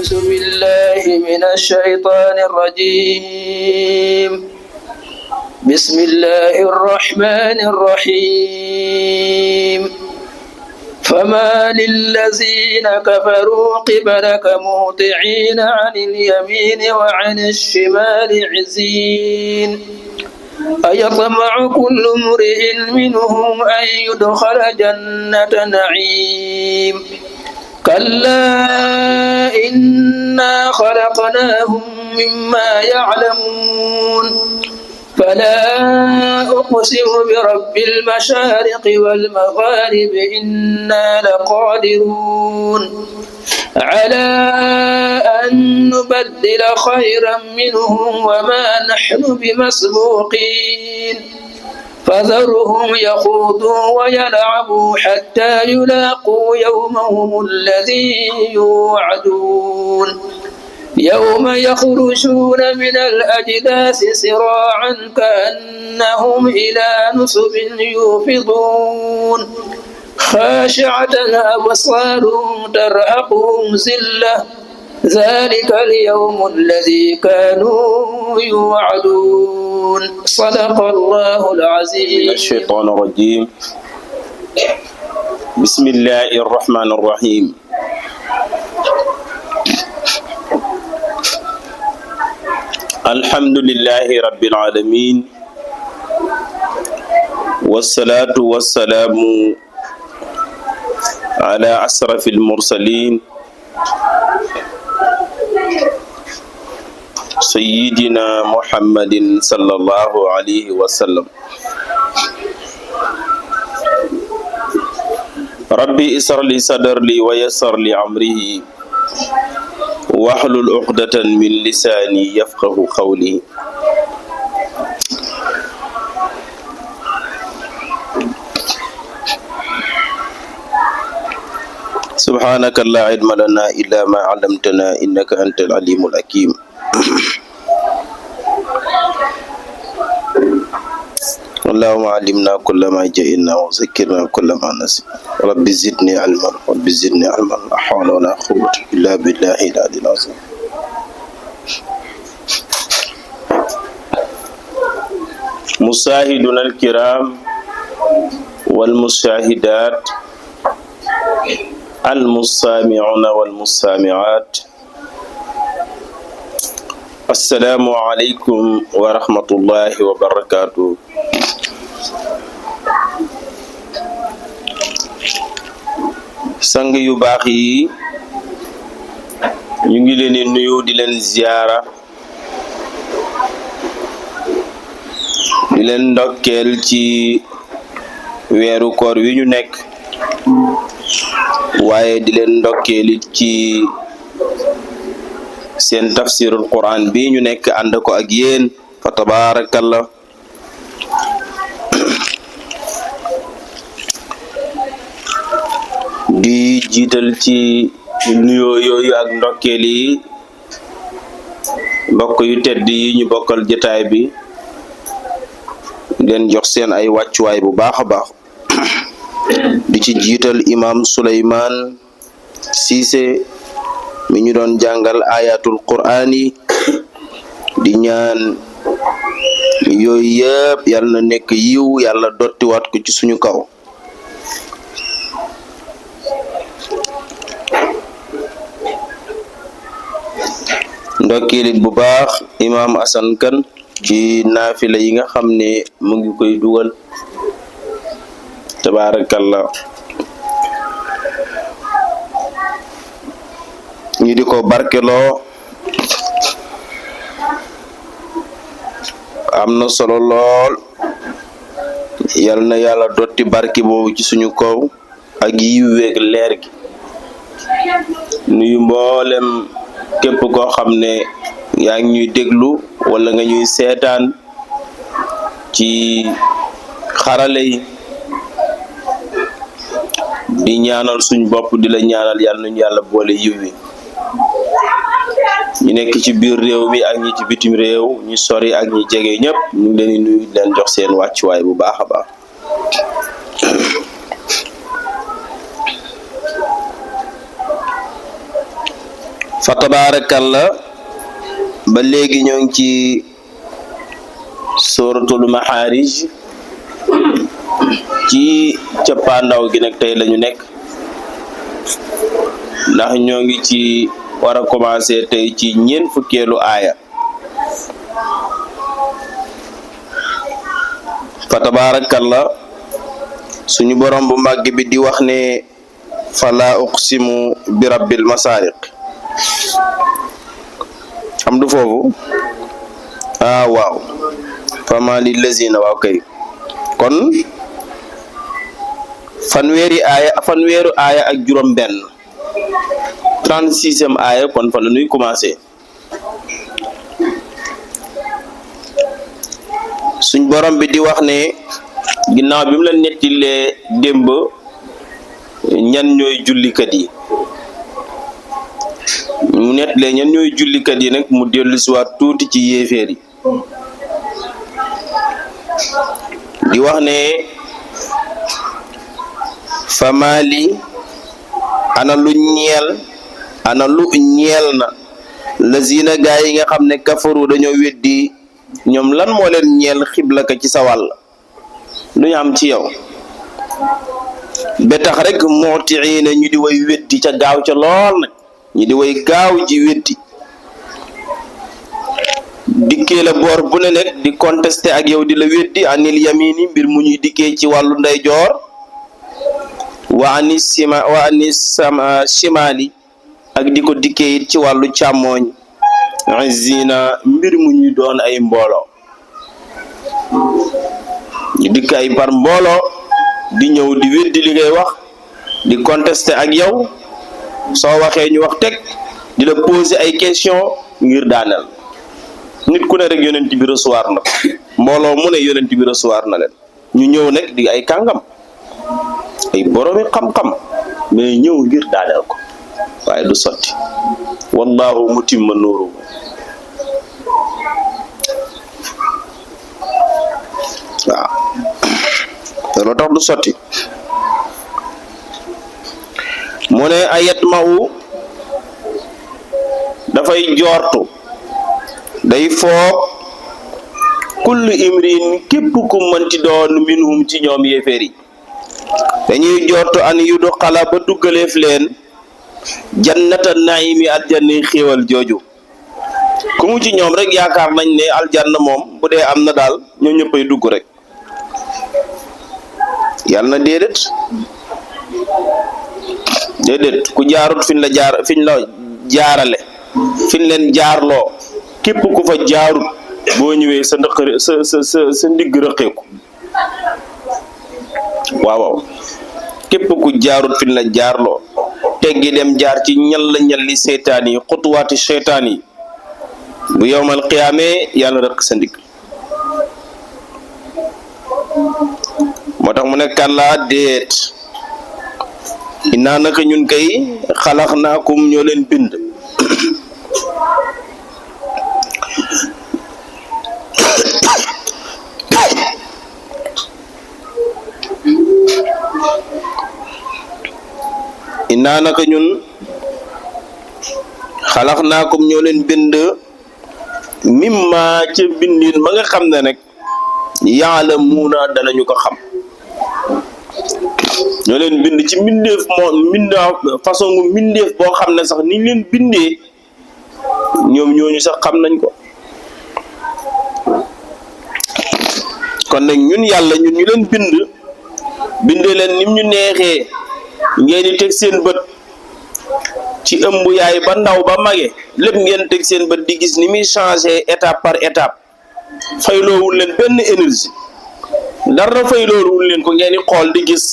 أعوذ بالله من الشيطان الرجيم بسم الله الرحمن الرحيم فما للذين كفروا قبلك مهطعين عن اليمين وعن الشمال عزين أيطمع كل امرئ منهم أن يدخل جنة نعيم كلا إنا خلقناهم مما يعلمون فلا أقسم برب المشارق والمغارب إنا لقادرون على أن نبدل خيرا منهم وما نحن بمسبوقين فذرهم يخوضوا ويلعبوا حتى يلاقوا يومهم الذي يوعدون يوم يخرجون من الأجداث سراعا كأنهم إلى نصب يوفضون خاشعة أبصارهم ترهقهم ذلة ذلك اليوم الذي كانوا يوعدون صدق الله العظيم. الشيطان الرجيم بسم الله الرحمن الرحيم الحمد لله رب العالمين والصلاة والسلام على أشرف المرسلين سيدنا محمد صلى الله عليه وسلم ربي اسر لي صدر لي ويسر لي أمري واحلل عقدة من لساني يفقه قولي سبحانك لا علم لنا إلا ما علمتنا إنك أنت العليم الحكيم اللهم علمنا كل ما جئنا وذكرنا كل ما نسينا رب زدني علما رب زدني علما لا حول ولا قوة إلا بالله العلي العظيم مشاهدونا الكرام والمشاهدات المستمعون والمستمعات السلام عليكم ورحمة الله وبركاته sang yu baax yi ñu ngi leen di nuyu di leen ziyaara di leen ndokkeel ci weeru koor wi ñu nekk waaye di leen ndokkeel ci seen tafsirul quran bi ñu nekk ànd ko ak yéen fa tabarakallah di jiital ci nuyoo yooyu ak ndokkeel yi mbokk yu tedd yi ñu bokkal jotaay bi leen jox seen ay wàccuwaay bu baax a baax di ci jiital imam Souleymane Cissé mi ñu doon jàngal ayatul qur'an yi di ñaan yooyu yëpp yàlla na nekk yiw yàlla dottiwaat ko ci suñu kaw ndokkeelit bu baax imam Assane Kane ci naafila yi nga xam ne mu ngi koy dugal tabarakallah ñu di ko barkeloo am na solo lool yal na yàlla dotti barke boobu ci suñu kaw ak yiw weeg leer gi nuyu mboolem képp koo xam ne yaa ngi ñuy déglu wala nga ñuy seetaan ci xarale yi di ñaanal suñ bopp di la ñaanal yàlla nañu yàlla boole yiw wi ñu nekk ci biir réew mi ak ñi ci bitim réew ñu sori ak ñi jege ñëpp ñu ngi leen di nuyu leen jox seen wàccuwaay bu baax a baax fa tabarakallah ba léegi ñoo ngi ci suratul maharij ci cappaandaw gi nag tey lañu nekk ndax ñoo ngi ci war a commencer tey ci ñeent fukkeelu aaya fa tabarakallah suñu borom bu màgg bi di wax ne fala uqsimu bi rabbil masariq am du foofu waaw fama lil lazina waaw kay kon fanweeru aaya ak juróom benn 36e aaya kon fa la ñuy commencer suñ borom bi di wax ne ginnaaw bi mu la nettilee démb ñan ñooy jullikat yi mu nettalee ñan ñooy jullikat yi nag mu dellu si waat tuuti ci yéeféer yi di wax ne famali ana lu ñeel na lazina gaa yi nga xam ne kafaru dañoo weddi ñoom lan moo leen ñeel xiblaka ci sa wàll lu ñu am ci yow ba tax rek muutiina ñu di way weddi ca gaaw ca lool nag ñu di way gaaw ji weddi dikkee la boor bu ne nekk di contester ak yow di la weddi anil yamini mbir mu ñuy dikkee ci wàllu ndeyjoor wa anis shimali ak di ko dikkee it ci wàllu càmmooñ azina mbir mu ñuy doon ay mbooloo ñu dikk ay par mbooloo di ñëw di weddi li ngay wax di contester ak yow soo waxee ñu wax teg di la poser ay question ngir daaneel nit ku ne rek yonent bi recevoir na mbooloo mu ne yonent bi recevoir na leen ñu ñëw nag di ay kàngam ay boroomi xam-xam mais ñëw ngir daaneel ko waaye du sotti wallahu mutimma nuuru waaw loolu tax du sotti mu ne ayat mawu dafay joortu day foog kullu imrin képp ku mënti doon minhum ci ñoom yéeféer yi dañuy joortu an yudu xala ba duggaleef leen jannata naimi aljanna xéewal jooju ku mu ci ñoom rek yaakaar nañ ne aljanna moom bu dee am na daal ñoo ñëppay dugg rek yàlla na déedéet ku jaarut fiñ la jaarale fiñ leen jaarloo képp ku fa jaarut boo ñëwee sa ndigg rëqeeku waaw képp ku jaarut fiñ la jaarloo teggi dem jaar ci ñalli seytaan yi xutuwaati seytaan yi bu yowmal qiyaamee yàlla rëq sa ndigg moo tax mu ne kàllaa déet innaa naka ñun kay xalaxnaakum ñoo leen bind innaa naka ñun xalaxnaakum ñoo leen bind mimma ca bindin ma nga xam ne nag yaalamuuna danañu ko xam ñoo leen bind ci mbindeef façon mbindeef boo xam ne sax niñ leen bindee ñoom ñooñu sax xam nañ ko kon nag ñun yàlla ñun ñu leen bindee leen nim ñu neexee ngeen di teg seen bët ci ëmb yaay ba ndaw ba mage lépp ngeen teg seen bët di gis ni muy changé étape par étape fayloowul leen benn énergie dara fayloowul leen ko ngeen di xool di gis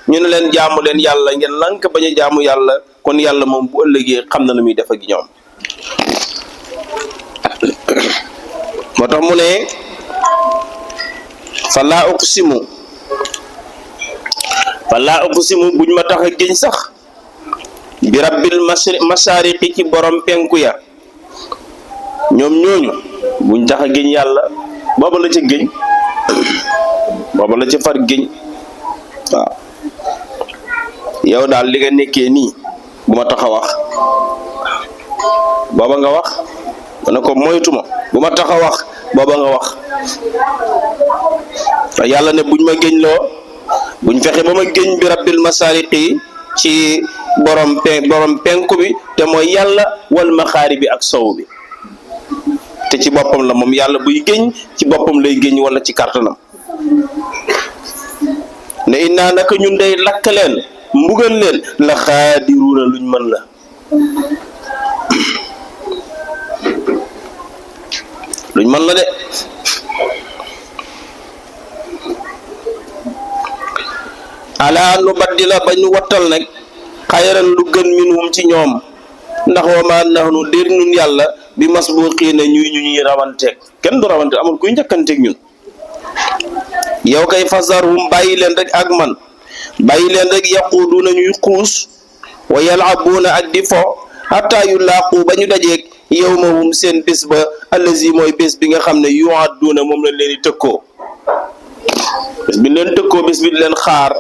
ñu ne leen jaamu leen yàlla ngeen lank bañ a jaamu yàlla kon yàlla moom bu ëllëgee xam na lu muy def ak ñoom moo tax mu ne fala uqsimu buñ ma tax a géñ sax bi rabbil masariqi ci borom penku ya ñoom ñooñu buñ tax a géñ yàlla booba la ca géñ booba la ca far géñ waaw yow daal li nga nekkee nii bu ma tax a wax booba nga wax ne ko moytuma bu ma tax a wax booba nga wax yàlla ne buñ ma géñ loo buñ fexe ba ma géñ bi rabbil masariqi ci borom penku bi te mooy yàlla wal maxaari bi ak sow bi te ci boppam la moom yàlla buy géñ ci boppam lay géñ wala ci kàttanam ne innaa naka ñun day lakk leen mbugal leen la xaadiruuna luñ mën la luñ mën la de ala nu baddila ba ñu wattal nag xayran lu gën minhum ci ñoom ndax wa ma nahnu dér ñun yàlla bi masbuqiina ñuy rawanteeg kenn du rawante amul kuy njëkkanteeg ñun yow kay fasarhum bàyyi leen rek ak man bàyyi leen rek yaquuduna ñuy xuus wa yalabuuna ak di fo hatta yulaaqu ba ñu dajeeg yawmahum seen bés ba allazi mooy bés bi nga xam ne yuadduuna moom lañ leen di tëkkoo bés bi leen tëkkoo bés bi di leen xaar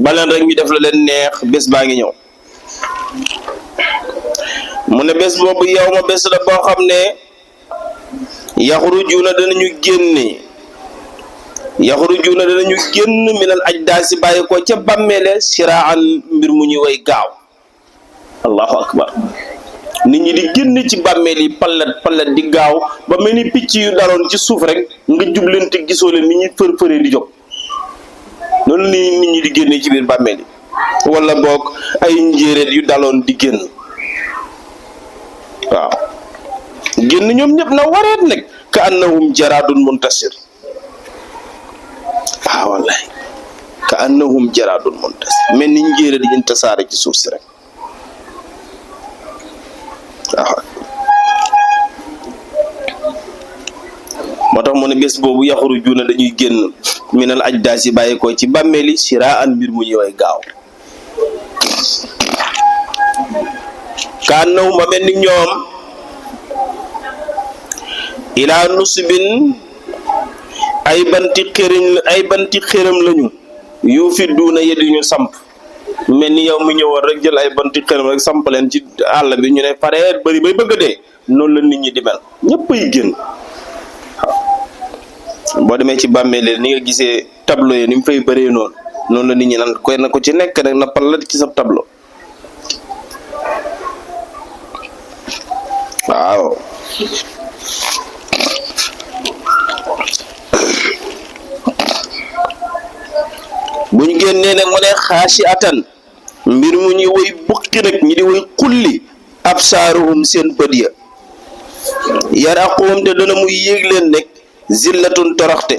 ba leen rek ñu def la leen neex bés baa ngi ñëw mu ne bés boobu yow ma bés la boo xam ne yaxrujuuna danañu génn minal ajdaasi bàyyi ko ca bàmmeele siraan mbir mu ñuy way gaaw allahu akbar nit ñi di génn ci bàmmeel yi pallet di gaaw ba mel ni picc yu daloon ci suuf rek nga jublante gisoo leen nit ñi fër-fëree di jóg noonu ni nit ñi di génne ci biir bàmmeel yi wala boog ay njéeréet yu daloon di génn waaw génn ñoom ñëpp na wareet nag ka annahum jaraadun muntasir wallahi ka annahum jaraadun muntasir mel ni njéeréet yi ñu tasaare ci suuf si rek waaw moo tax mu ne bés boobu yaxrujuuna dañuy génn minal ajdaasi bàyyi ko ci bàmmeeli siraan mbir mu ñëway gaaw kaan naw ma mel ni ñoom ilaa nusbin ay banti xërëm lañu yu fi duuna yeddi ñu samp mel ni yow mu ñëwoon rek jël ay banti xërëm rek samp leen ci àll bi ñu ne pareet bari bay bëgg dee noonu la nit ñi di mel ñëpp ay génn boo demee ci bàmmeel ni nga gisee tableau yi ni mu fay bëree noonu la nit ñi naan koy na ko ci nekk rek na pal la ci sa tableau waaw buñ génnee nag mu ne xaasi atan mbir mu ñuy woy bukki nag ñi di woy xulli absaaruhum seen bët ya yaraquhum te dana muy yéeg leen nekk zillatun toroxte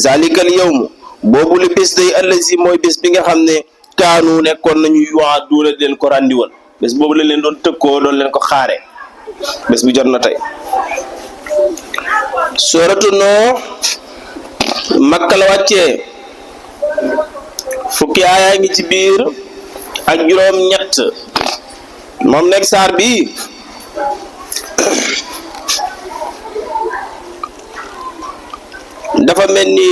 zalikal yawmu boobu le bés day allazi mooy bés bi nga xam ne kaanu nekkoon nañu yu'aduuna leen ko ràndiwal bés boobu lañ leen doon tëkkoo doon leen ko xaare bés bi jot na tey sooratu Nuux Makka la wàccee fukki aayaa ngi ci biir ak juróom ñett moom nekk saar bi dafa mel ni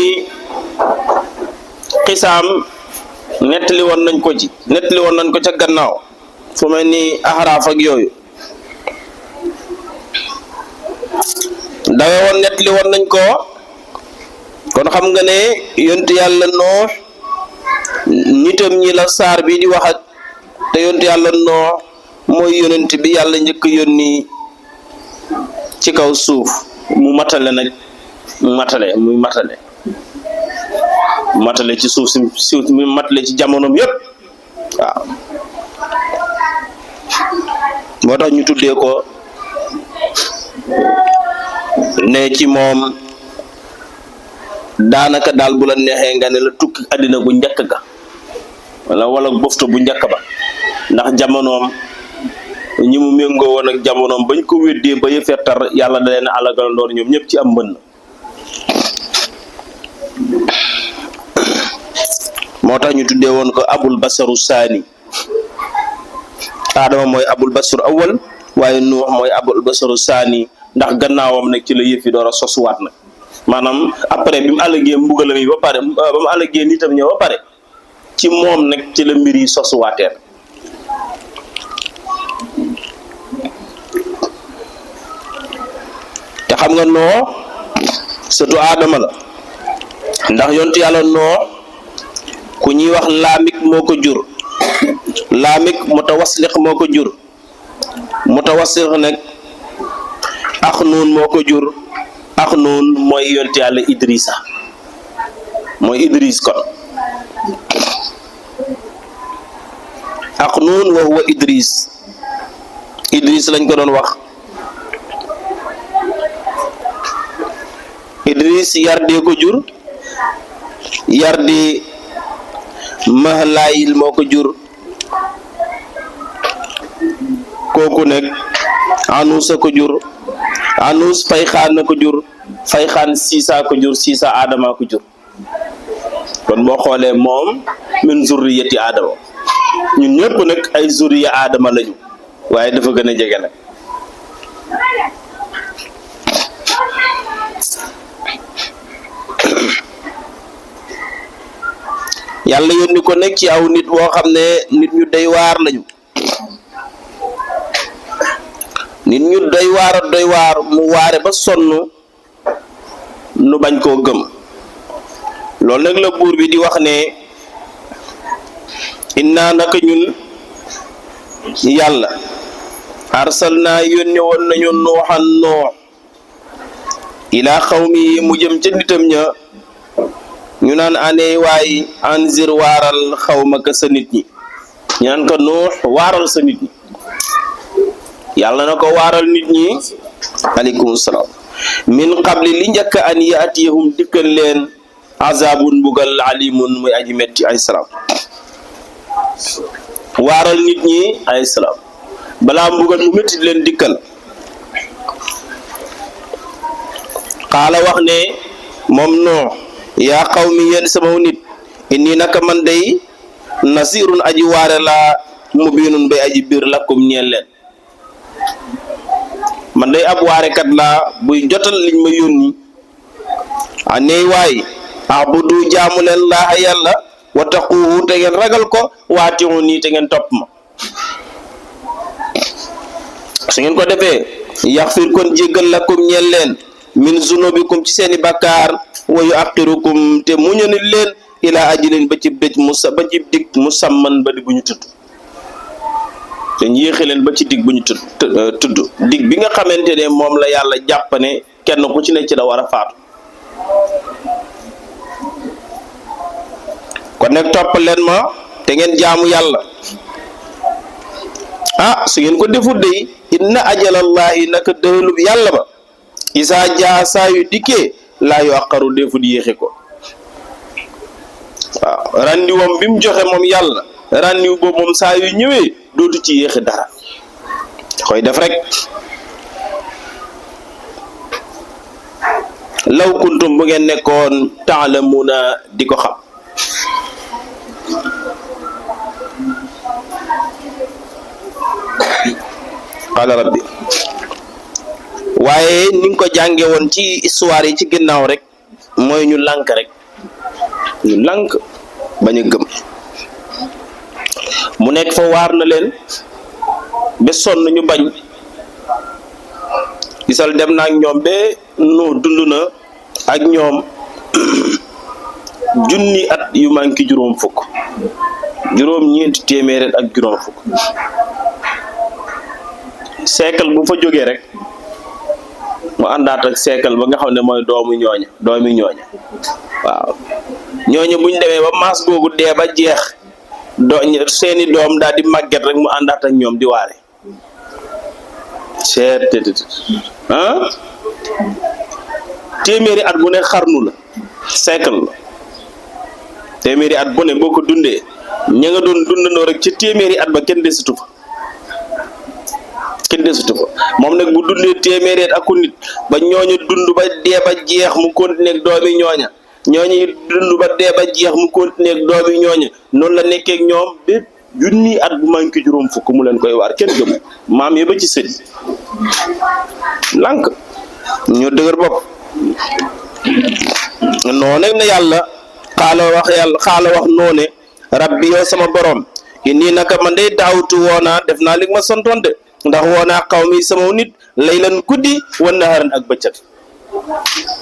xisaam nettali woon nañ ko ca gannaaw fu mel ni Ahraaf ak yooyu dawe woon nettali woon nañ ko kon xam nga ne yonent yàlla Nuux nitam ñi la saar bi di wax ak te yonent yàlla Nuux mooy yonent bi yàlla njëkk yónni ci kaw suuf mu matale nag muy matale ci suuf si mu matale ci jamonoom yépp waaw moo tax ñu tuddee ko ne ci moom daanaka daal bu la neexee nga ne la tukki àddina bu njëkk ga wala bofto bu njëkk ba ndax jamonoom ñi mu méngoo woon ak jamonoom bañ ko weddee ba yëfee tar yàlla da leen alagal ndoor ñoom ñëpp ci am mbënn moo tax ñu tuddee woon ko abul basaru saani Adama mooy abul basaru awal waaye Nuux mooy abul basaru saani ndax gannaawam nag ci la yëf yi door a sosuwaat nag maanaam après bi mu àllëgee mbugalam yi ba pare ba mu àllëgee nitam ñëw ba pare ci moom nag ci la mbir yi sosuwaatee xam nga noo surtout aadama la ndax yontu yàlla noo ku ñuy wax laamik moo ko jur laamik mutawasliq moo ko jur mutawasliq nag axnuun moo ko jur axnuun mooy yontu yàlla Idrissa mooy Idris kon axnuun wa huwa Idris lañ ko doon wax Idris Yarde ko jur Yarde Mahlayil moo ko jur kooku nag Anus a ko jur Anus Fayxaan ko jur Fayxaan Siisa ko jur Siisa Adama ko jur kon boo xoolee moom min zurriyati Adama ñun ñëpp nag ay zurriya Adama lañu waaye dafa gën a jege nag yàlla yónni ko nekk ci aw nit woo xam ne nit ñu doy waar lañu nit ñu doy waar mu waare ba sonn nu bañ koo gëm loolu nag la buur bi di wax ne inna naka ñun yàlla arsalnaa yónni woon nañu nuuxan nuux ilaa xawmi mu jëm ca nitam ña ñu naan ane waay anzir waaral xawmaka sa nit ñi ñu naan ko nuux waaral sa nit ñi yàlla na ko waaral nit ñi aleykum salaam min qabli li njëkk an yaatiyahum dikkal leen azabun mbugal alimun muy aji metti ay salaam waaral nit ñi ay salaam balaa mbugal mu metti leen dikkal xaala wax ne moom nuux yaa qawmi yéen sama nit inni naka man day nasirun aji waare laa mubinun bay aji biir lakum ñeel leen man day ab waarekat laa buy jotal liñ ma yónni aney waay abudu jaamu leen laaha yàlla wa taquhu te ngeen ragal ko waatiwu nii te ngeen topp ma su ngeen ko defee yaxfir kon jéggal lakum ñeel leen min zunubikum ci seeni bakkaar wa yuaqirukum te muñanil leen ila ajilin ba ci dëj ba ci dig musamman ba di bu ñu tudd te yéexe leen ba ci dig bu ñu tudd dig bi nga xamante ne moom la yàlla jàpp ne kenn ku ci ne ci la war a faatu kon nag topp leen ma te ngeen jaamu yàlla su ngeen ko defut de inna ajalallahi naka dëhalub yàlla ba isaa jaa saa yu dikkee laa yu aqaru defut yéexe ko waaw randiwam bi mu joxe moom yàlla randiw boobu moom saa yu ñëwee dootu ci yéexe dara koy def rek law kuntum bu ngeen nekkoon ta'lamuna di ko xam qala rabbi waaye ni nga ko jànge woon ci histoire yi ci ginnaaw rek mooy ñu lànk rek ñu lànk bañ a gëm mu nekk fa waar na leen ba sonn ñu bañ gisal dem na ak ñoom ba nu dund na ak ñoom junni at yu manki juróom fukk juróom ñeenti téeméer ak juróom fukk siècle bu fa jógee rek mu àndaat ak siècle ba nga xam ne mooy doomi ñooña waaw ñooñu buñ demee ba maas googu dee ba jeex seeni doom daal di màgget rek mu àndaat ak ñoom di waare téeméeri at bu ne xarnu la siècle la téeméeri at bu ne boo ko dundee ña nga doon dundandoo rek ci téeméeri at ba kenn desatu fa moom nag bu dundee téeméeri at ak nit ba ñooñu dund ba dee ba jeex mu continuer ak doomi ñooña ñooñu dund ba dee ba jeex mu continuer ak doomi ñooña noonu la nekkee ak ñoom bépp junni at bu manqué juróom fukk mu leen koy waar kenn gëm maam yi ba ci sëñ lànk ñu dëgër bopp noonu na yàlla xaala wax noone rabbi yow sama borom nii naka man day daawtu woonaa def naa li ma santoon de ndax woonaa xaw mi sama nit laylan guddi wa naharan ak bëccëg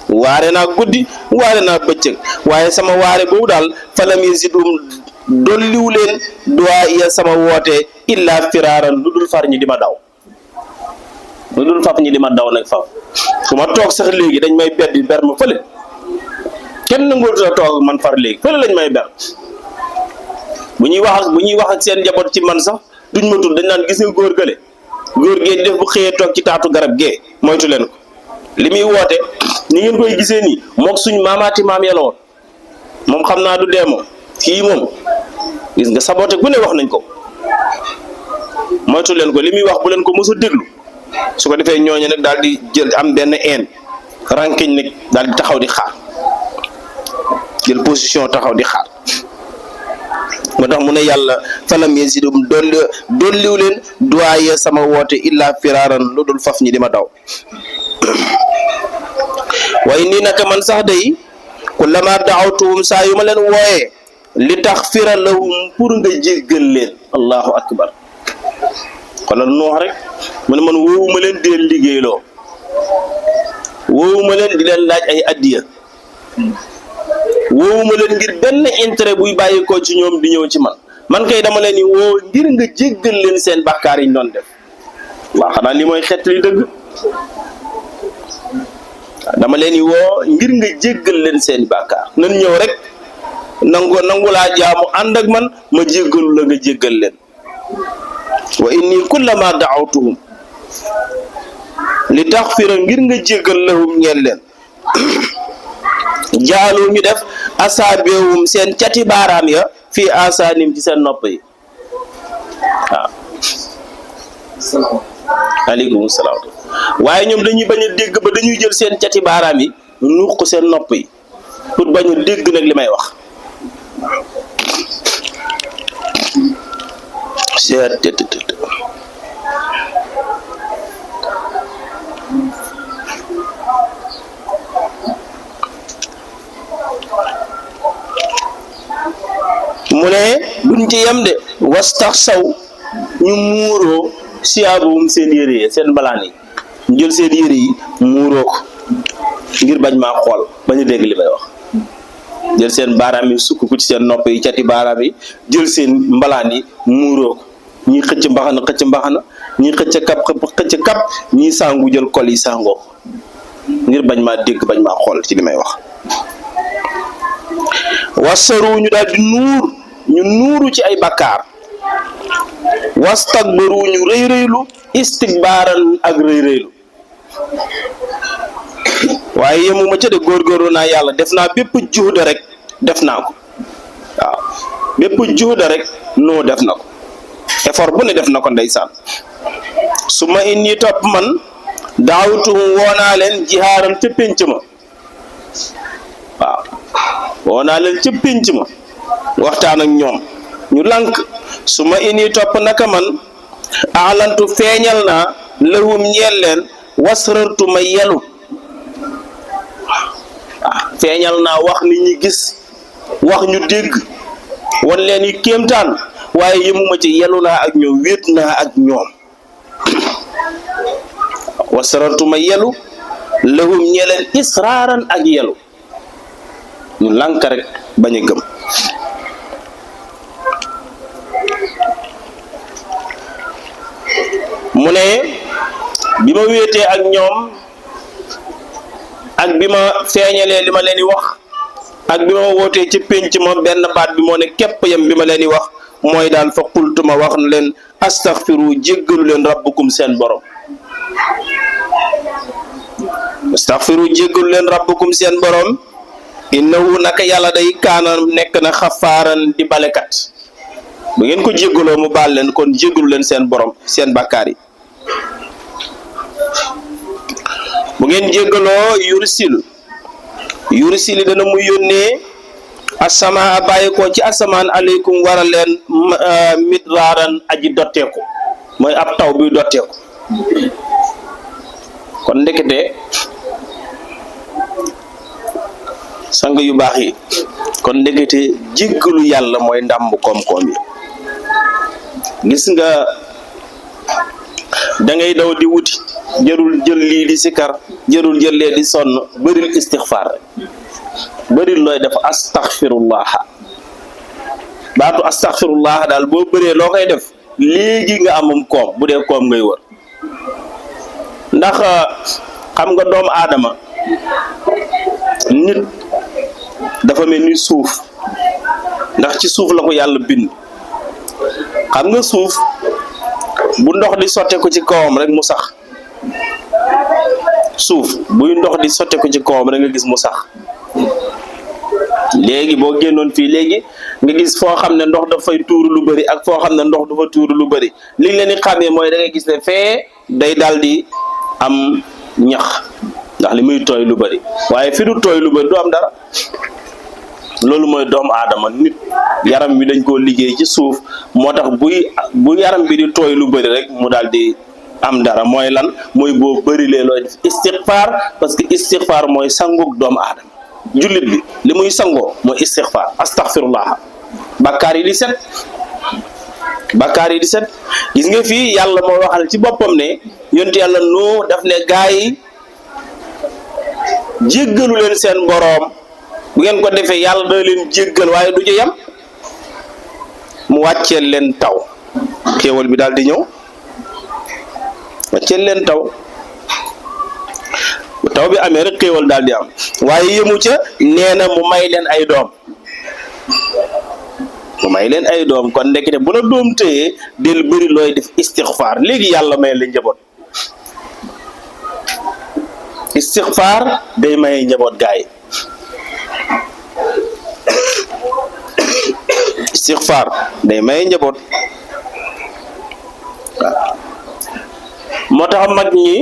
waare naa guddi waare naa bëccëg waaye sama waare boobu daal falam yazidhum dolliwu leen duwaa iya sama woote illa firaaran lu dul far ñi di ma daw lu dul faf ñi di ma daw nag faf su ma toog sax léegi dañ may beddi ber ma fële kenn nanguutu a toog man far léegi fële lañ may ber bu ñuy wax ak seen njaboot ci man sax duñ ma tudd dañ naan gis nga góor gële góor gee def bu xëyee toog ci taatu garab gee moytu leen ko li muy woote ni ngeen koy gisee nii mook suñ maamaati maam yàlla woon moom xam naa du dee moom kii moom gis nga saboté gu ne wax nañ ko moytu leen ko li muy wax bu leen ko mos a déglu su ko defee ñooñu nag daal di jël am benn een rankiñ nag daal di taxaw di xaar jël position taxaw di xaar moo tax mu ne yàlla falam yazidhum dolliw leen duwaaye sama woote illa firaaran lu dul faf ñi di ma daw waaye nii naka man sax day kullama da'awtuhum saa yu ma leen wooyee li taxfira lahum pour nga jéggal leen allahu akbar xoolal Nuux rek mu ne man woowuma leen di leen liggéeyloo woowuma leen di leen laaj ay addiya woowuma leen ngir benn intérêt buy bàyyikoo ci ñoom di ñëw ci man kay dama leen ni woo ngir nga jéggal leen seen bàkkaar yi ñu doon def waaw xanaa li mooy xet li dëgg dama leen ni woo ngir nga jéggal leen seen bàkkaar nan ñëw rek nangu laa jaamu ànd ak man ma jéggalu la nga jéggal leen wa inni kullama da'awtuhum li taxfira ngir nga jéggal lahum ñeel leen jaalu ñu def asaabeewum seen cati baaraam ya fii asaanim ci seen nopp yi waaw aleykum salaam waaye ñoom dañuy bañ a dégg ba dañuy jël seen cati baaraam yi nuux ko seen nopp yi pour bañ a dégg nag li may wax mu ne duñ ci yem de wastax saw ñu muuroo siyaabum seen yére yi seen balaan yi ñu jël seen yére yi muuroo ko ngir bañ maa xool bañ a dégg li may wax jël seen baaraam yi sukk ko ci seen nopp yi cati baaraam yi jël seen mbalaan yi muuroo ko ñii xëcc mbaxana ñii xëcc kap ñii sangu jël kol yi sangoo ngir bañ maa dégg bañ maa xool ci li may wax wasaru ñu daal di nuuru ci ay bakkaar wastakbaru ñu rëy-rëylu istikbaaran ak rëy-rëylu waaye yemuma ca de góorgóorlu naa yàlla def naa bépp juhda rek def naa ko waaw bépp juhda rek noo def na ko effort bu ne def na ko ndeysaan su ma inni topp man daawtuhum woonaa leen jihaaran ca pénc ma waaw woonaa leen ca pénc ma waxtaan ak ñoom ñu lànk su ma inni topp naka man aalantu feeñal naa lahum ñeel leen wasrartu ma yelu feeñal naa wax nit ñi gis wax ñu dégg wan leen yi kéemtaan waaye yëmuma ci yelu naa ak ñoom wéet naa ak ñoom wasrartu ma yelu lahum ñeleen israaran ak yelu ñu lànk rek bañ a gëm mu ne bi ma wéetee ak ñoom ak bi ma feeñalee li ma leen di wax ak bi ma wootee ci pénc ma benn baat bi moo ne képp yam bi ma leen di wax mooy daal fa qultu ma wax na leen astaghfiru jéggalu leen rabbukum seen borom astaghfiru jéggalu leen rabbukum seen borom innahu naka yàlla day kaana nekk na xafaaran di balekat bu ngeen ko jéggaloo mu baal leen kon jéggalu leen seen borom seen bàkkaar yi bu ngeen jéggaloo yursil dana mu yónnee asamaa bàyyi ko ci asamaan aleykum waral leen midraaran aji dotteeku mooy ab taw bi dotteeku kon ndekete sang yu baax yi kon ndekete jéggalu yàlla mooy ndàmb koom-koom yi gis nga da ngay daw di wuti jërul jël lii di sikar jërul jël lee di sonn bëril istixfaar rek bëril looy def astaxfirullah baatu astaxfirullah daal boo bëree loo koy def léegi nga amum koom bu dee koom ngay wër ndax xam nga doomu aadama nit dafa mel ni suuf ndax ci suuf la ko yàlla bind xam nga suuf bu ndox di sotte ko ci kawam rek mu sax suuf buy ndox di sotte ko ci kawam rek nga gis mu sax léegi boo génnoon fii léegi nga gis foo xam ne ndox dafay tuuru lu bëri ak foo xam ne ndox dafa tuuru lu bëri li leen di xamee mooy da ngay gis ne fee day daal di am ñax ndax li muy tooy lu bëri waaye fi du tooy lu bëri du am dara loolu mooy doomu aadama nit yaram bi dañ koo liggéey ci suuf moo tax bu yaram bi di tooy lu bëri rek mu daal di am dara mooy lan mooy boo bërilee looy def istighfar parce que istighfar mooy sangug doomu aadama jullit bi li muy sangoo mooy istighfar astaghfirullah bakkaar yi di set gis nga fii yàlla moo waxal ci boppam ne yonent yàlla noo daf ne gaa yi jéggalu leen seen boroom bu ngeen ko defee yàlla da leen jéggal waaye du ci yam mu wàcceel leen taw xéewal bi daal di ñëw wàcceel leen taw bi amee rek xéewal daal di am waaye yëmu ca nee na mu may leen ay doom kon ndekete bu la doom téyee del bëri looy def istixfaar léegi yàlla may la njaboot istixfaar day maye njaboot gaay istixfaar day maye njaboot moo tax mag ñi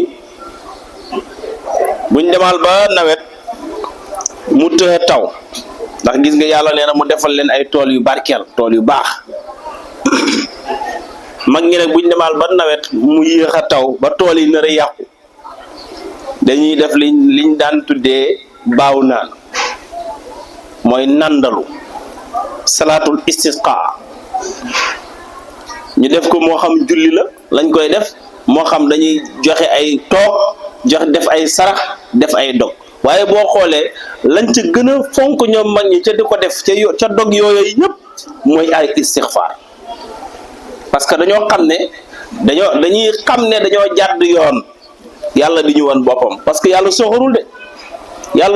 buñ demal ba nawet mu të taw ndax gis nga yàlla nee na mu defal leen ay tool yu barkeel tool yu baax mag ñi nag buñ demal ba nawet mu yéex a taw ba tool yi nar a yàqu dañuy def liñ daan tuddee baaw naan mooy nandalu salaatul istisqa ñu def ko moo xam julli la lañ koy def moo xam dañuy joxe ay def ay sarax def ay dog waaye boo xoolee lañ ca gën a fonk ñoom mag ñi ca di ko def ca dog yooyu yëpp mooy ay istixfaar parce que dañoo xam ne dañoo jàdd yoon yàlla di ñu woon boppam parce que yàlla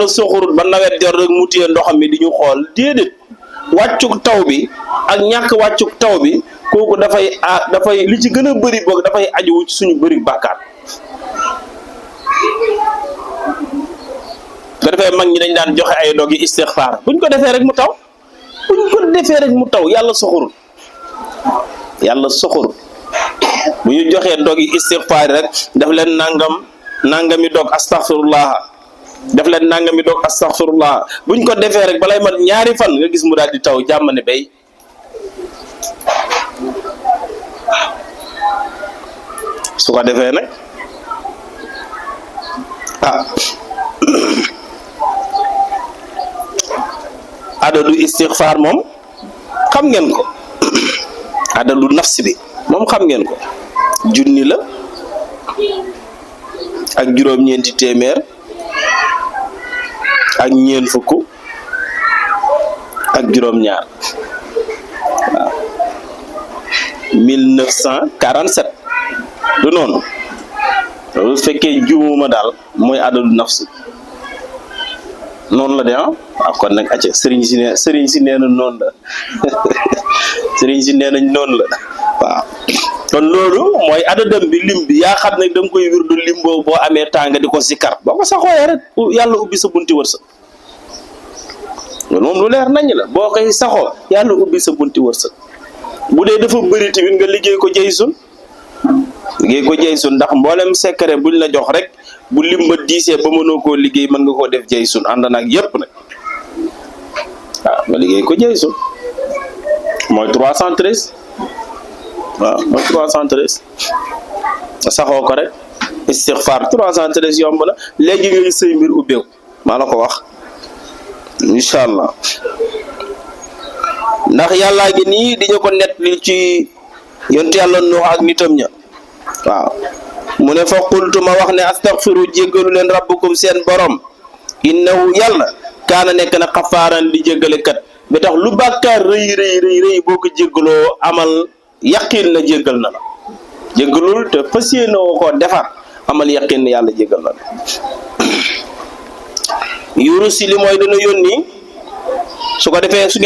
soxorul ba nawet jot rek mu téye ndoxam mi di ñu xool déedéet wàccuk taw bi ak ñàkk wàccuk taw bi kooku dafay li ci gën a bëri boog dafay aju ci suñu bëri bàkkaar ko defee mag ñi dañ daan joxe ay dog yi istixfaar buñ ko defee rek mu taw yàlla soxorul bu ñu joxee dog yi istixfaar rek daf leen nangami dog astaghfirullah daf leen nangami dog astaghfirullah buñ ko defee rek balay mat ñaari fan nga gis mu daal di taw jàmm ne bay su ko defee nag adadu istixfaar moom xam ngeen ko adadu nafsi bi moom xam ngeen ko junni la ak juróom-ñeenti téeméer ak ñeent fukk ak juróom-ñaar waaw 1947 du noonu loolu fekkee juumuma daal mooy adadu nafsi noonu la de waaw kon nag acca sëriñ si nee na noonu la sëriñ si nee nañ noonu la waaw kon loolu mooy adadam bi lim bi yaa xam ne da nga koy wirdu lim boo amee tànga di ko sikkar boo ko saxooyee rek yàlla ubbi sa bunti wërsëg loolu moom lu leer nañ la boo koy saxoo yàlla ubbi sa bunti wërsëg bu dee dafa bëri tamit nga liggéey ko jaysun ndax mboolem secret buñ la jox rek bu lim ba diisee ba mënoo koo liggéey mën nga koo def jaysun ànd nag yépp nag waaw nga liggéey ko jaysun mooy 313 waaw mooy 313 saxoo ko rek istixfaar 313 yomb na léegi ngay sëy mbir ubbeeku maa la ko wax incha allah ndax yàllaa gi nii di ñu ko nett li ci yontu yàlla Nuux ak nitam ña waaw mu ne fa qultu ma wax ne astaghfiru jéggalu leen rabbukum seen borom innahu yàlla kaana nekk na xafaaran di jéggale kat ba tax lu bàkkaar rëy boo ko jéggaloo amal yaqin na jéggal na la jéggalul te fas yéene woo koo defar amal yaqin na yàlla jéggal na la yurusi li mooy dana yónni su ko defee su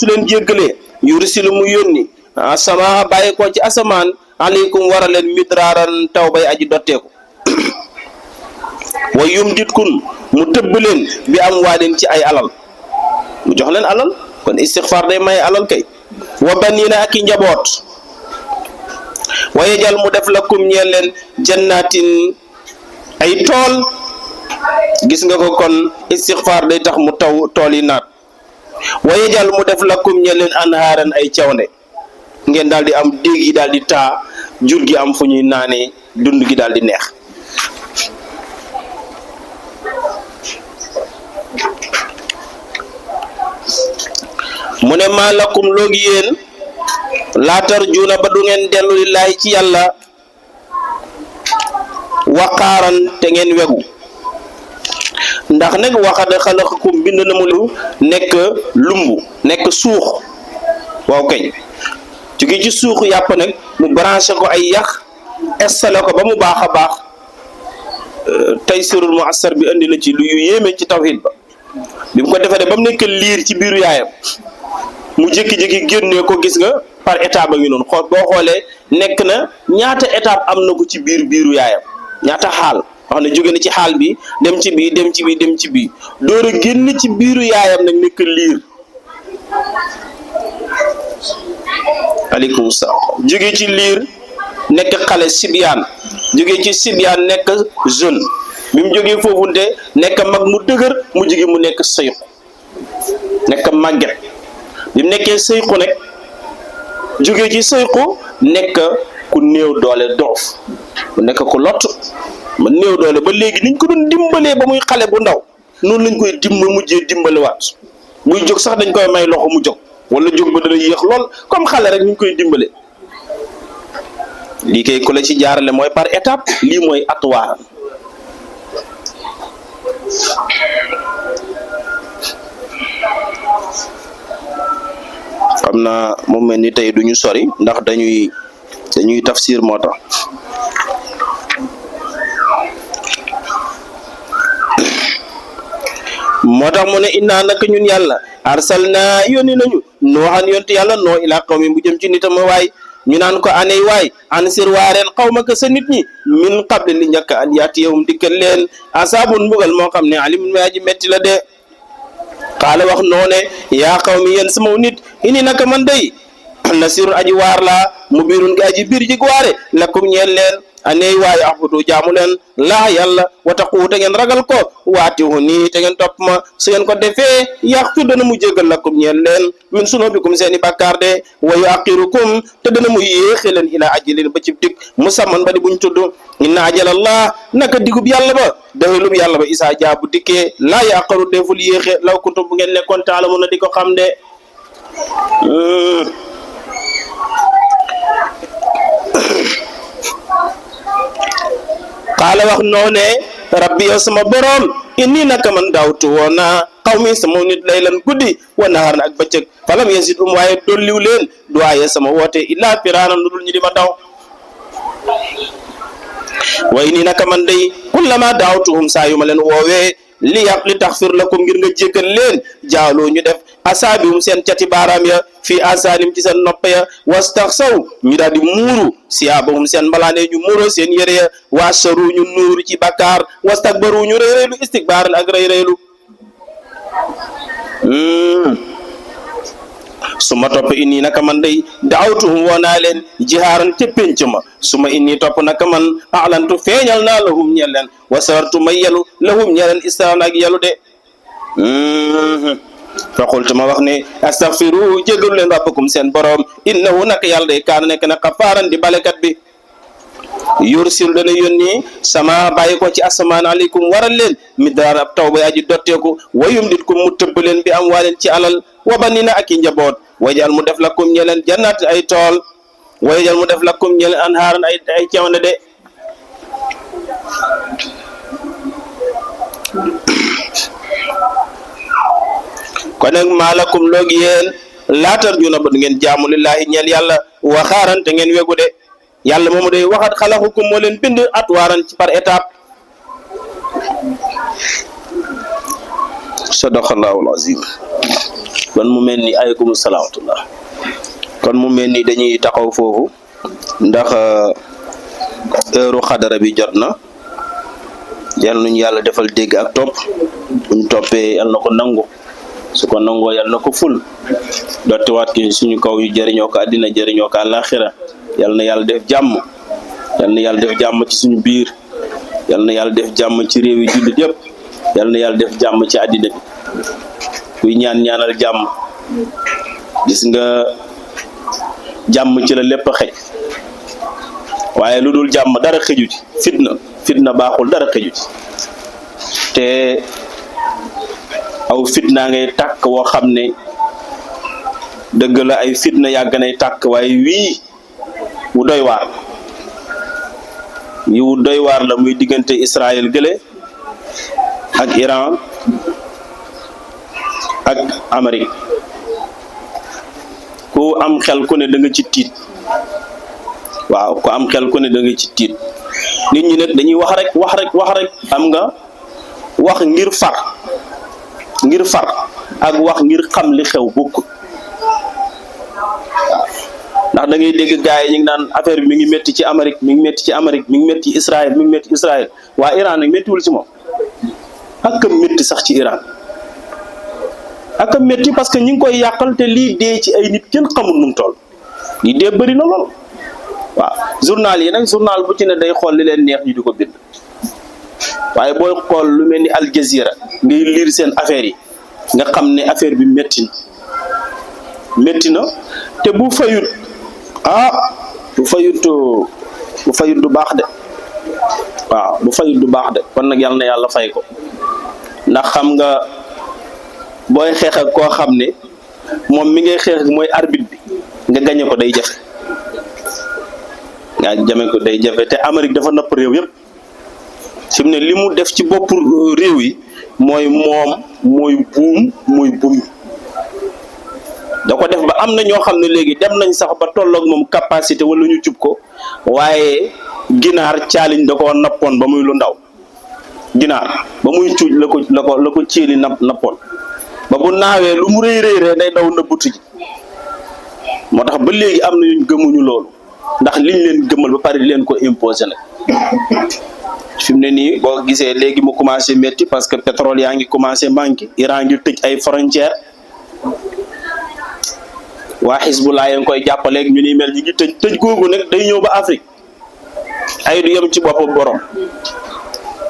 leen jéggalee yurusi lu mu yónni asama bàyyi ko ci asamaan aleykum war a leen midraaran taw bay aji dotteeku wa yumditkun mu tëbb leen bi am waalin ci ay alal mu jox leen alal kon istixfaar day may alal kay wa banina ak i njaboot wa yajal mu def lakum ñeel leen jannatin ay tool gis nga ko kon istixfaar day tax mu taw tool yi naat wa yajal mu def lakum ñeel leen anhaaran ay cawnde ngeen daal di am déeg yi daal di taa jur gi am fu ñuy naanee dund gi daal di neex mu ne maa lakum loogi yéen laatar juuna ba du ngeen dellu lillaahi ci yàlla waqaaran te ngeen wegu ndax nag waxad xalaqakum bind na mu lu nekk lumbu nekk suux waaw kay jóge ci suuxu yàpp nag mu branché ko ay yax installé ko ba mu baax a baax Taysirul Mu'assar bi indi na ci lu yéeme ci tawhid ba bi mu ko defee ba mu nekk liir ci biiru yaayam mu jékki-jékki génnee ko gis nga par étape ba ngi noonu boo xoolee nekk na ñaata étape am na ko ci biiru yaayam ñaata xaal wax ne jóge na ci xaal bi dem ci bii dem ci bii dem ci bii door a génn ci biiru yaayam nag nekk liir aleykum salaam jóge ci liir nekk xale sibyaan jóge ci sibyaan nekk jeune bi mu jógee foofu te nekk mag mu dëgër mu jóge mu nekk sëyqu nekk màgget bi mu nekkee sëyqu nag jóge ci sëyqu nekk ku néew doole doof mu nekk ku lott ma néew doole ba léegi niñ ko doon dimbalee ba muy xale bu ndaw noonu lañ koy mujjee dimbalewaat buy jóg sax dañ koy may loxo mu jóg wala jóg ba dana yéex lool comme xale rek ñu koy dimbale lii kay ku la ci jaarale mooy par étape lii mooy atuwaaram xam naa moom mel ni tey duñu sori ndax dañuy tafsir moo tax mu ne innaa naka ñun yàlla arsalna yónni nañu nooxan yonte yàlla noo ilaa qawmi bu jëm ci nitam waay ñu naan ko aney waay ansir waareen xawmaka sa nit ñi min qabli li njëkk an yaatiyahum dikkal leen asaabun mbugal moo xam ne alimun may aji metti la de xaala wax noone yaa qawmi yéen sama nit ini naka man day nasirun aji waar laa mu birun gi aji biir ji waare lakum ñeel leen aney waay axbudu jaamu leen laa yàlla wataqu te ngeen ragal ko waatihu nii te ngeen topp ma su ngeen ko defee yaxfir dana mu jégal lakum ñeel leen min sunubikum seeni bàkkaar de wa yuaqirukum te dana mu yéexe leen ila ajalin ba cib dig musamman ba di buñ tudd inna ajalallah naka digub yàlla ba dëxalub yàlla ba isaa jaabu dikkee laa yaqaru deful yéexe law kuntum bu ngeen nekkoon taalamu na di ko xam de xaala wax noone rabbi yow sama borom inni naka man daawtu woon naa xaw mi sama nit lay lan guddi wa nahaar na ak bëccëg falam yazid waaye dolliw leen duwaaye sama woote illaa firaaran lu dul ñu di ma daw wa inni naka man day kullama daawtuhum saa yu ma leen woowee li taxfir lakum ngir nga jéggal leen jaaloo ñu def asaabihum seen cati baaraam ya fii asaanim ci seen nopp ya wastaxsaw ñu daal di muuru siyaabahum seen mbalaane ñu muuro seen yére ya wasaru ñu nuuru ci bakkaar wastakbaru ñu réyréelu istikbaaran ak réyréelu su ma topp inni naka man day daawtuhum woo naa leen jihaaran ca pénc ma su ma inni topp naka man alantu feeñal naa lahum ñeel leen wasartu ma yelu lahum ñeel leen istaan ak yelu de fa qultu ma wax ne astaghfiru jégalu leen rabbakum seen borom innahu naka yàlla day kaana nekk na xafaaran di balekat bi yursil dana yónni sama bàyyi ko ci asamaan aleykum waral leen midaar ab taw bay aji dotteeku wa yumditkum mu tëbb leen bi am waaleen ci alal wa banina ak i njaboot wajal mu def lakum ñeleen jannaat ay tool wajal mu def lakum ñeleen anhaaran ay ceewne de kon nag maalakum loogi yéen laatar juna ba ngeen jaamu lillahi ñeel yàlla waxaaran te ngeen wegu de yàlla moomu day waxat xalaqukum moo leen bind atwaaran ci par étape. sadaqallahu alazim. kon mu mel ni aleykum salaamutullah. kon mu mel ni dañuy taxaw foofu ndax heure xadara bi jot na. yal nañu yàlla defal dégg ak topp buñ toppee yal na ko nangu su ko nangoo yal na ko ful dottiwaat ki suñu kaw yu jëriñoo ko àddina jëriñoo ko àllaaxira yal na yàlla def jàmm yal na yàlla def jàmm ci suñu biir yal na yàlla def jàmm ci réew yi jullit yëpp yal na yàlla def jàmm ci àddina bi kuy ñaanal jàmm gis nga jàmm ci la lépp a xëj waaye lu dul jàmm dara xëju ci fitna baaxul dara xëju ci te aw fitna ngay tàkk woo xam ne dëgg la ay fitna yàgg nay tàkk waaye wii wu doy waar yi wu doy waar la muy diggante Israël gële ak Iran ak Amérique ku am xel ku ne da nga ci tiit waaw ku am xel ku ne da nga ci tiit nit ñi nag dañuy wax rek am nga wax ngir far ak wax ngir xam li xew bokkul ndax da ngay dégg gars yi ñu ngi naan affaire bi mi ngi métti ci Amérique mi ngi métti ci Amérique mi ngi métti ci Israël mi ngi métti Israël waa Iran nag méttiwul ci moom ak a métti sax ci Iran ak a métti parce que ñi ngi koy yàqal te lii dee ci ay nit kenn xamul nu mu toll lii dee bëri na lool waaw journal yi nag journal bu ci ne day xool li leen neex ñu di ko bind waaye booy xool lu mel ni Al Jazeera ngay lire seen affaire yi nga xam ne affaire bi métti na te bu fayut bu fayut du baax de waaw bu fayut du baax de kon nag yal na yàlla fay ko ndax xam nga booy xeex ak koo xam ne moom mi ngay xeex ak mooy arbitre bi nga gañe ko day jafe te Amérique dafa napp réew yëpp fi mu ne li mu def ci bopp réew yi mooy buum da ko def ba am na ñoo xam ne léegi dem nañ sax ba tolloog moom capacité wala ñu jub ko waaye ginaar caaliñ da ko nappoon ba muy lu ndaw ginaar ba muy cuuj la ko cieli nappoon ba bu naawee lu mu rëy day daw nëbbutu ji moo tax ba léegi am na ñu gëmuñu loolu ndax liñ leen gëmal ba pare di leen ko imposer nag fi mu ne nii boo gisee léegi mu commencé métti parce que pétrole yaa ngi commencé manqué Iran ngi tëj ay frontières waa Hezbollah yaa ngi koy jàppaleeg ñu ni mel ñi ngi tëj googu nag day ñëw ba Afrique ay du yem ci boppam borom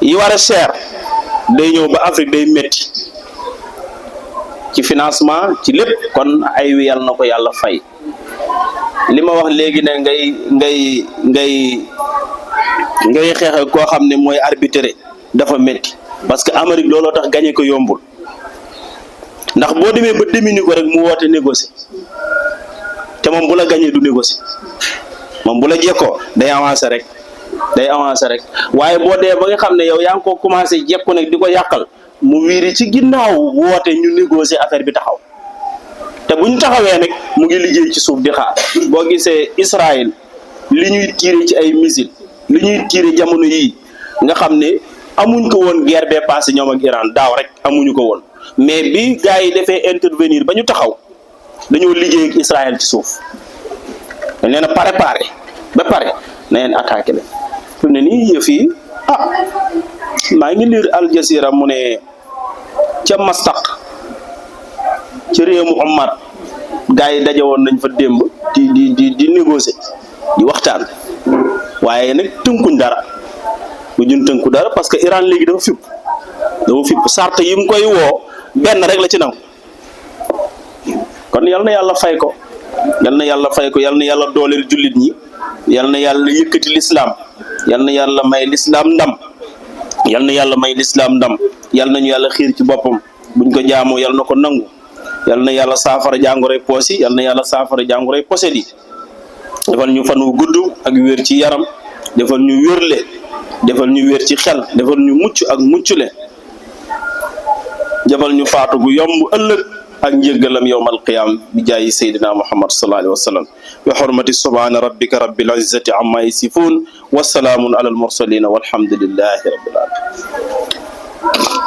yi war a cher day ñëw ba Afrique day métti ci financement ci lépp kon ay wi yàlla na ko yàlla fay li ma wax léegi ne ngay xeex koo xam ne mooy arbitré dafa métti parce que Amérique looloo tax gagné ko yombul ndax boo demee ba démini ko rek mu woote négocier te moom bu la gagné du négocier moom bu la jekkoo day avancer rek waaye boo dee ba nga xam ne yow yaa ngi ko commencé jekku nag di ko yàqal mu wiiri ci ginnaaw woote ñu négocier affaire bi taxaw te bu ñu taxawee nag mu ngi liggéey ci suuf di xaar boo gisee Israël li ñuy tiire ci ay missile li ñuy tiire jamono yii nga xam ne amuñ ko woon guerre bee passé ñoom ak Iran daaw rek amuñu ko woon mais bi gars yi defee intervenir ba ñu taxaw dañoo liggéey ak Israël ci suuf dañ leen a préparé ba pare na leen attaqué leen fi mu ne nii yëf yi maa ngi lire Al Jazeera mu ne ca Mastaq ci réew mu Oman gars yi daje woon nañ fa démb di négocier di waxtaan waaye nag tënkuñ dara bu ñun tënku dara parce que Iran léegi dafa fipp sart yi mu koy woo benn rek la ci nangu kon yal na yàlla fay ko yal na yàlla dooleel jullit ñi yal na yàlla yëkkati lislaam yal na yàlla may lislaam ndam yal nañu yàlla xiir ci boppam buñ ko jaamoo yal na ko nangu yal na yàlla saafara jàngoroy poos yi yal na yàlla saafara jàngoroy poset yi defal ñu fan wu gudd ak wér ci yaram defal ñu wérle defal ñu wér ci xel defal ñu mucc ak muccule jabal ñu faatu gu yomb ëllëg ak njëggalam yowmal qiyam bi jaayi sayyidina muhammad sallallahu alayhi wa sallam bi hurmati subhana rabbika rabbil izzati amma yasifun wa salaamun ala al mursalin walhamdulillahi rabbil alamin